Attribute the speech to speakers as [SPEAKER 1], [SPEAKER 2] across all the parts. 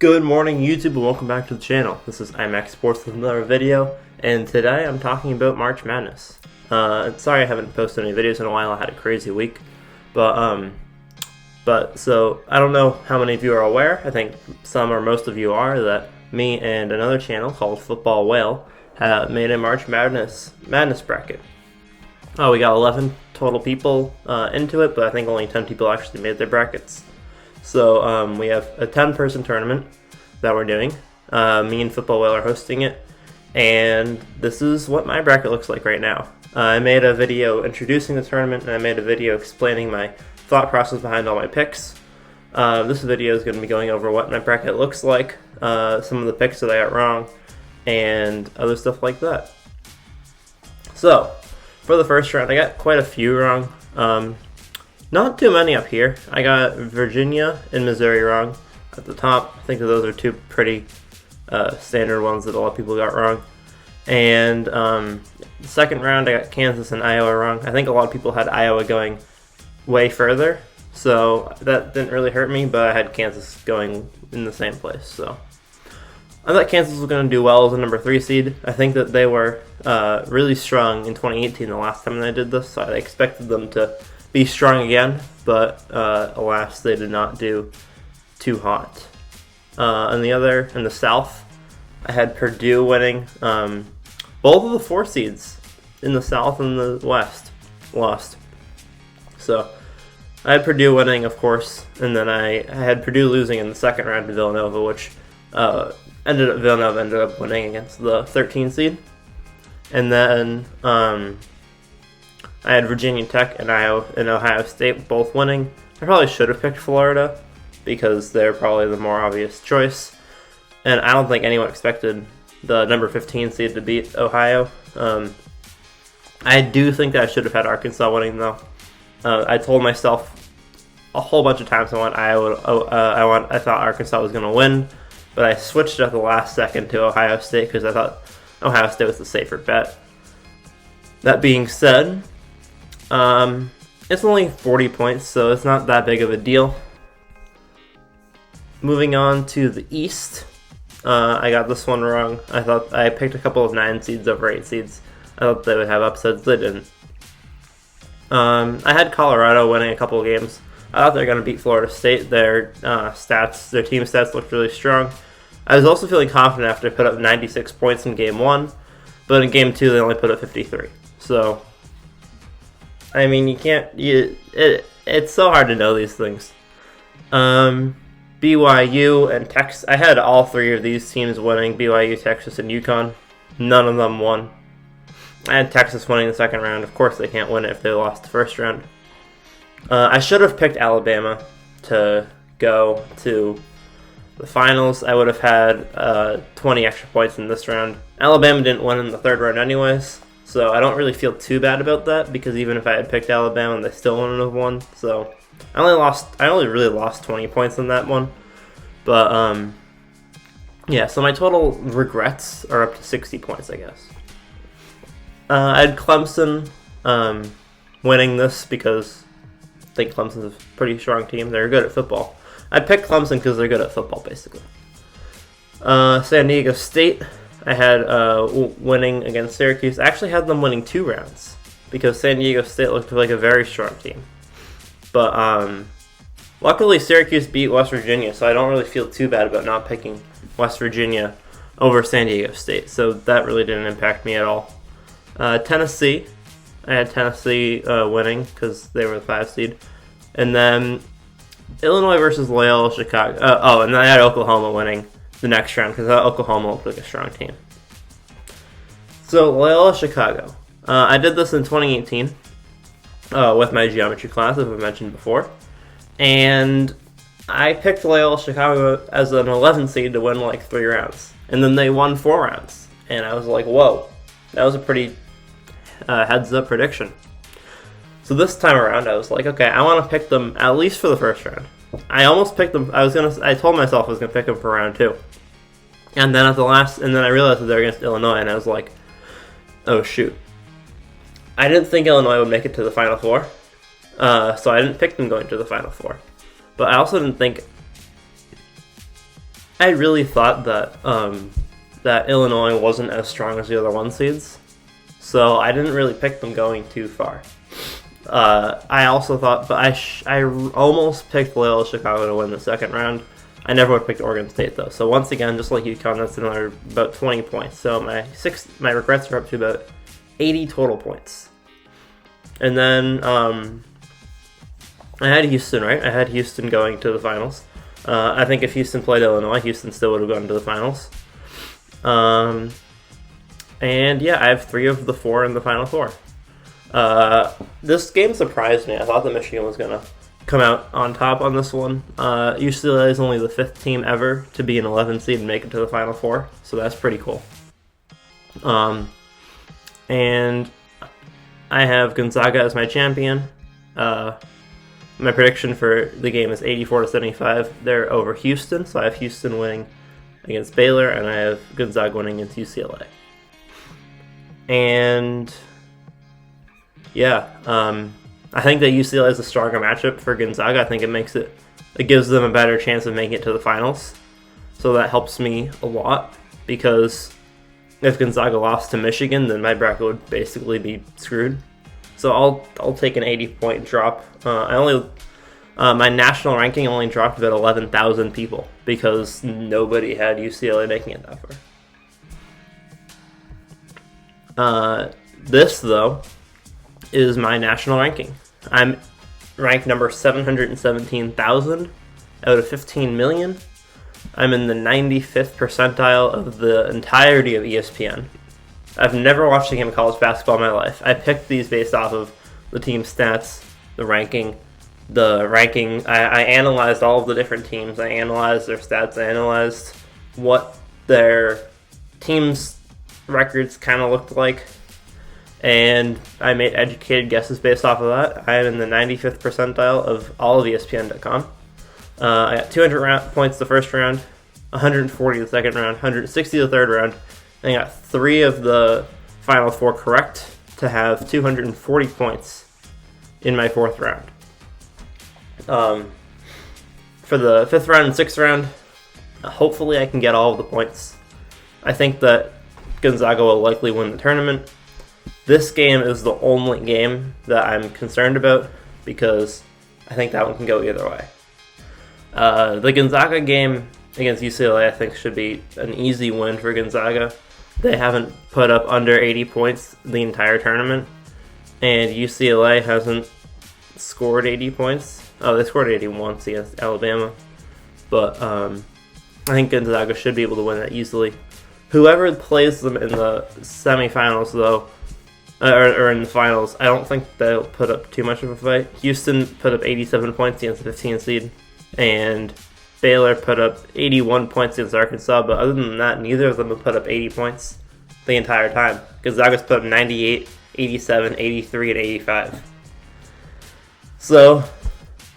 [SPEAKER 1] Good morning, YouTube, and welcome back to the channel. This is IMAX Sports with another video, and today I'm talking about March Madness. Sorry I haven't posted any videos in a while. I had a crazy week, but so I don't know how many of you are aware. I think some or most of you are that me and another channel called Football Whale made a March Madness bracket. We got 11 total people into it, but I think only 10 people actually made their brackets. So we have a 10-person tournament that we're doing. Me and Football Whale are hosting it, and this is what my bracket looks like right now. I made a video introducing the tournament, and I made a video explaining my thought process behind all my picks. This video is going to be going over what my bracket looks like, some of the picks that I got wrong, and other stuff like that. So, for the first round, I got quite a few wrong. Not too many up here. I got Virginia and Missouri wrong at the top. I think that those are two pretty standard ones that a lot of people got wrong. And the second round, I got Kansas and Iowa wrong. I think a lot of people had Iowa going way further, so that didn't really hurt me, but I had Kansas going in the same place. So I thought Kansas was going to do well as a number 3 seed. I think that they were really strong in 2018, the last time they did this, so I expected them to be strong again, but alas, they did not do too hot. In the South, I had Purdue winning. Both of the 4 seeds in the South and the West lost. So I had Purdue winning, of course, and then I had Purdue losing in the second round to Villanova, which Villanova ended up winning against the 13 seed. And then I had Virginia Tech and Ohio State both winning. I probably should have picked Florida because they're probably the more obvious choice. And I don't think anyone expected the number 15 seed to beat Ohio. I do think that I should have had Arkansas winning, though. I told myself a whole bunch of times I thought Arkansas was going to win, but I switched at the last second to Ohio State because I thought Ohio State was the safer bet. That being said, it's only 40 points, so it's not that big of a deal. Moving on to the East, I got this one wrong. I thought I picked a couple of 9 seeds over 8 seeds. I thought they would have upsets. They didn't. I had Colorado winning a couple of games. I thought they were going to beat Florida State. Their team stats looked really strong. I was also feeling confident after they put up 96 points in Game 1, but in Game 2 they only put up 53. So, I mean, it's so hard to know these things. BYU and Texas, I had all 3 of these teams winning, BYU, Texas, and UConn. None of them won. I had Texas winning the second round. Of course they can't win it if they lost the first round. I should have picked Alabama to go to the finals. I would have had 20 extra points in this round. Alabama didn't win in the third round anyways, so I don't really feel too bad about that, because even if I had picked Alabama, they still wouldn't have won. So I only really lost 20 points in that one. But yeah, so my total regrets are up to 60 points, I guess. I had Clemson winning this because I think Clemson's a pretty strong team. They're good at football. I picked Clemson because they're good at football, basically. San Diego State, I had winning against Syracuse. I actually had them winning 2 rounds because San Diego State looked like a very strong team. But luckily Syracuse beat West Virginia, so I don't really feel too bad about not picking West Virginia over San Diego State. So that really didn't impact me at all. Tennessee, I had Tennessee winning because they were the 5 seed. And then Illinois versus Loyola Chicago. And then I had Oklahoma winning the next round because Oklahoma looked like a strong team. So Loyola Chicago. I did this in 2018 with my geometry class, as I mentioned before. And I picked Loyola Chicago as an 11 seed to win like 3 rounds. And then they won 4 rounds. And I was like, whoa, that was a pretty heads-up prediction. So this time around, I was like, okay, I want to pick them at least for the first round. I almost picked them. I told myself I was gonna pick them for round 2, and then I realized that they were against Illinois, and I was like, oh shoot. I didn't think Illinois would make it to the Final Four, so I didn't pick them going to the Final Four. But I also didn't think. I also didn't think Illinois would make it to the Final Four, so I didn't pick them going to the Final Four. So I didn't pick them going to the Final Four. So I didn't pick them going to the Final Four. So I didn't pick them going to the Final Four. But I also didn't think I really thought that that Illinois wasn't as strong as the other 1 seeds, so I didn't really pick them going too far. I also thought, but I almost picked Loyola Chicago to win the second round. I never would have picked Oregon State though. So once again, just like UConn, that's another about 20 points. So my regrets are up to about 80 total points. And then I had Houston, right? I had Houston going to the finals. I think if Houston played Illinois, Houston still would have gone to the finals. And yeah, I have 3 of the 4 in the Final Four. This game surprised me. I thought that Michigan was going to come out on top on this one. UCLA is only the 5th team ever to be an 11 seed and make it to the Final Four, so that's pretty cool. And I have Gonzaga as my champion. My prediction for the game is 84-75. They're over Houston, so I have Houston winning against Baylor, and I have Gonzaga winning against UCLA. And yeah, I think that UCLA is a stronger matchup for Gonzaga. I think it gives them a better chance of making it to the finals. So that helps me a lot, because if Gonzaga lost to Michigan, then my bracket would basically be screwed. So I'll take an 80-point drop. My national ranking only dropped about 11,000 people because nobody had UCLA making it that far. This though is my national ranking. I'm ranked number 717,000 out of 15 million. I'm in the 95th percentile of the entirety of ESPN. I've never watched a game of college basketball in my life. I picked these based off of the team stats, the ranking. I analyzed all of the different teams. I analyzed their stats. I analyzed what their teams' records kind of looked like. And I made educated guesses based off of that. I am in the 95th percentile of all of ESPN.com. I got 200 points the first round, 140 the second round, 160 the third round, and I got 3 of the final 4 correct to have 240 points in my 4th round. For the 5th round and 6th round, hopefully I can get all of the points. I think that Gonzaga will likely win the tournament. This game is the only game that I'm concerned about because I think that one can go either way. The Gonzaga game against UCLA, I think, should be an easy win for Gonzaga. They haven't put up under 80 points the entire tournament, and UCLA hasn't scored 80 points. Oh, they scored 80 once against Alabama, but I think Gonzaga should be able to win that easily. Whoever plays them in the semifinals, though, or in the finals, I don't think they'll put up too much of a fight. Houston put up 87 points against the 15 seed, and Baylor put up 81 points against Arkansas, but other than that, neither of them have put up 80 points the entire time. Gonzaga's put up 98, 87, 83, and 85. So,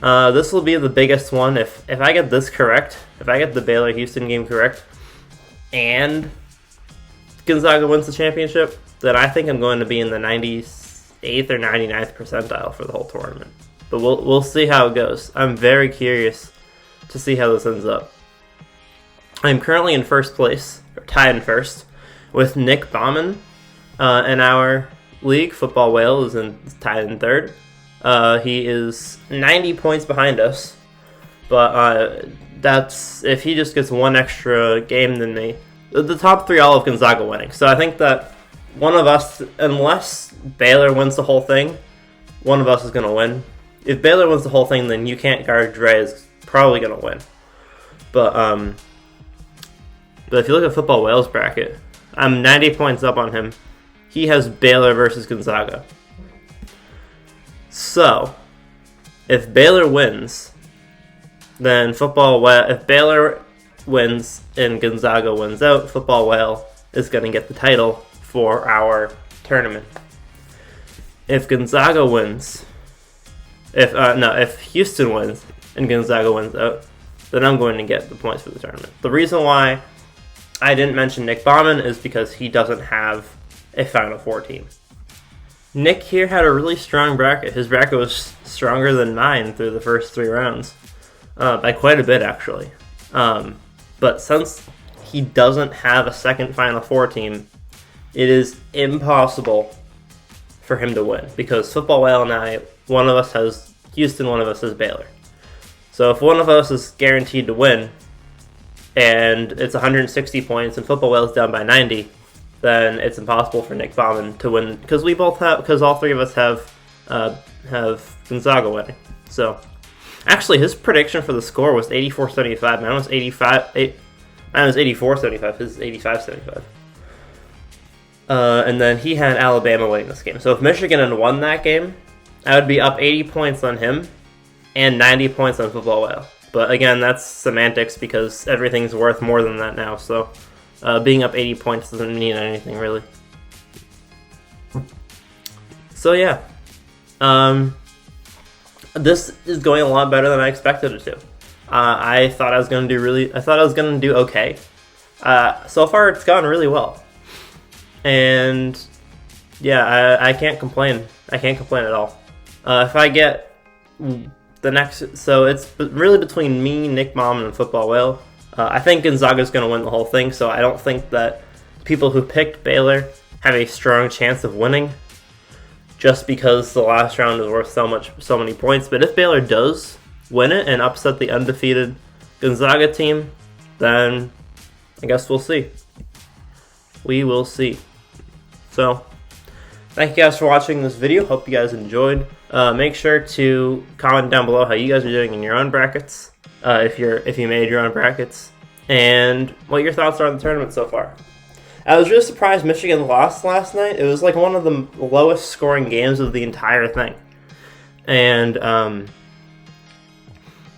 [SPEAKER 1] this will be the biggest one. If I get this correct, if I get the Baylor-Houston game correct, and Gonzaga wins the championship, then I think I'm going to be in the 98th or 99th percentile for the whole tournament. But we'll see how it goes. I'm very curious to see how this ends up. I'm currently in first place, or tied in first, with Nick Bauman in our league. Football Whale is tied in third. He is 90 points behind us, but that's if he just gets one extra game than me. The top 3 all of Gonzaga winning. So I think that one of us, unless Baylor wins the whole thing, one of us is going to win. If Baylor wins the whole thing, then You Can't Guard Dre is probably going to win. But if you look at Football Whale's bracket, I'm 90 points up on him. He has Baylor versus Gonzaga. So, if Baylor wins, then if Baylor wins and Gonzaga wins out, Football Whale is going to get the title for our tournament. If Gonzaga wins, if Houston wins and Gonzaga wins out, then I'm going to get the points for the tournament. The reason why I didn't mention Nick Bauman is because he doesn't have a Final Four team. Nick here had a really strong bracket. His bracket was stronger than mine through the first 3 rounds, by quite a bit actually. But since he doesn't have a second Final Four team, it is impossible for him to win, because Football Whale and I, one of us has Houston, one of us has Baylor. So if one of us is guaranteed to win, and it's 160 points, and Football Whale's down by 90, then it's impossible for Nick Bauman to win, because all three of us have Gonzaga winning. So actually, his prediction for the score was 84-75. Mine was 84-75. His is 85-75. And then he had Alabama winning this game. So if Michigan had won that game, I would be up 80 points on him and 90 points on Football Whale. But again, that's semantics, because everything's worth more than that now. So being up 80 points doesn't mean anything, really. So yeah. This is going a lot better than I expected it to. I thought I was going to do okay. So far, it's gone really well. And yeah, I can't complain. I can't complain at all. If I get the next, so it's really between me, Nick Bauman, and Football Whale. I think Gonzaga's going to win the whole thing, so I don't think that people who picked Baylor have a strong chance of winning, just because the last round is worth so many points. But if Baylor does win it and upset the undefeated Gonzaga team, then I guess we'll see. We will see. So, thank you guys for watching this video. Hope you guys enjoyed. Make sure to comment down below how you guys are doing in your own brackets, if you made your own brackets, and what your thoughts are on the tournament so far. I was really surprised Michigan lost last night. It was like one of the lowest scoring games of the entire thing, and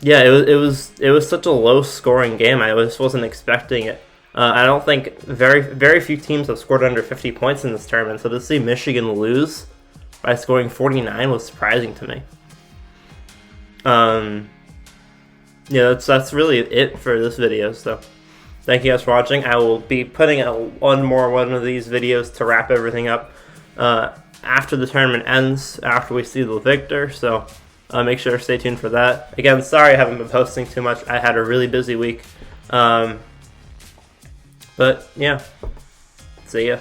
[SPEAKER 1] yeah, it was such a low scoring game. I just wasn't expecting it. I don't think very few teams have scored under 50 points in this tournament, so to see Michigan lose by scoring 49 was surprising to me. Yeah, that's really it for this video, so thank you guys for watching. I will be putting out one of these videos to wrap everything up after the tournament ends, after we see the victor, so make sure to stay tuned for that. Again, sorry I haven't been posting too much. I had a really busy week. But yeah, see ya.